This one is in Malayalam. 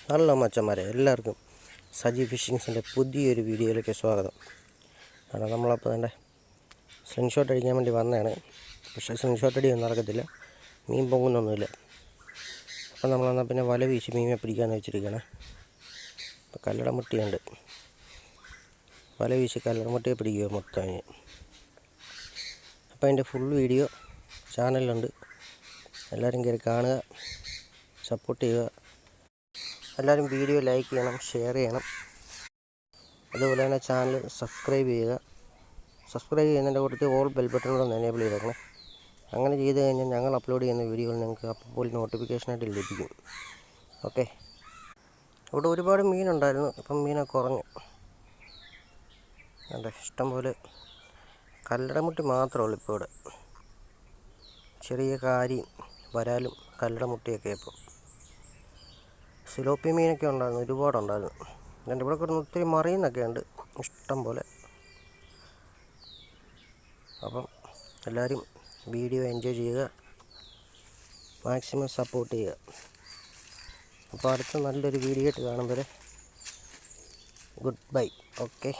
ഹലോ മച്ചന്മാരെ, എല്ലാവർക്കും സജി ഫിഷിങ്സിൻ്റെ പുതിയൊരു വീഡിയോയിലേക്ക് സ്വാഗതം. കാരണം നമ്മളപ്പോൾ തന്നെ സ്ലിംഗ് അടിക്കാൻ വേണ്ടി വന്നതാണ്. പക്ഷേ സ്ലിംഗ് അടിയൊന്നും നടക്കത്തില്ല, മീൻ പൊങ്ങുന്നൊന്നുമില്ല. അപ്പം നമ്മളെന്നാൽ പിന്നെ വല വീശി മീനെ പിടിക്കാമെന്ന് വെച്ചിരിക്കുകയാണ്. അപ്പോൾ കല്ലടമുട്ടിയുണ്ട്, വല വീശി കല്ലടമുട്ടിയെ പിടിക്കുക മൊത്തം. അപ്പോൾ അതിൻ്റെ ഫുൾ വീഡിയോ ചാനലിലുണ്ട്, എല്ലാവരും കയറി കാണുക, സപ്പോർട്ട് ചെയ്യുക. എല്ലാവരും വീഡിയോ ലൈക്ക് ചെയ്യണം, ഷെയർ ചെയ്യണം. അതുപോലെ തന്നെ ചാനൽ സബ്സ്ക്രൈബ് ചെയ്യുക. സബ്സ്ക്രൈബ് ചെയ്യുന്നതിൻ്റെ കൂട്ടത്തിൽ ഓൾ ബെൽ ബട്ടൺ ഒന്ന് എനേബിൾ ചെയ്തേക്കണം. അങ്ങനെ ചെയ്ത് കഴിഞ്ഞാൽ ഞങ്ങൾ അപ്ലോഡ് ചെയ്യുന്ന വീഡിയോകൾ നിങ്ങൾക്ക് അപ്പോൾ നോട്ടിഫിക്കേഷനായിട്ട് ലഭിക്കും. ഓക്കെ. ഇവിടെ ഒരുപാട് മീനുണ്ടായിരുന്നു, ഇപ്പം മീനൊക്കെ കുറഞ്ഞു. അതെ, ഇഷ്ടംപോലെ കല്ലടമുട്ടി മാത്രമേ ഉള്ളൂ ഇപ്പോൾ ഇവിടെ. ചെറിയ കാരിയും വരാലും കല്ലടമുട്ടിയൊക്കെ ഇപ്പോൾ. സിലോപ്പി മീനൊക്കെ ഉണ്ടായിരുന്നു, ഒരുപാടുണ്ടായിരുന്നു. എൻ്റെ ഇവിടെ കിടന്ന് ഒത്തിരി മറിയുന്നൊക്കെ ഉണ്ട് ഇഷ്ടം പോലെ. അപ്പം എല്ലാവരും വീഡിയോ എൻജോയ് ചെയ്യുക, മാക്സിമം സപ്പോർട്ട് ചെയ്യുക. അപ്പോൾ അടുത്ത നല്ലൊരു വീഡിയോ ആയിട്ട് കാണും വരെ ഗുഡ് ബൈ. ഓക്കെ.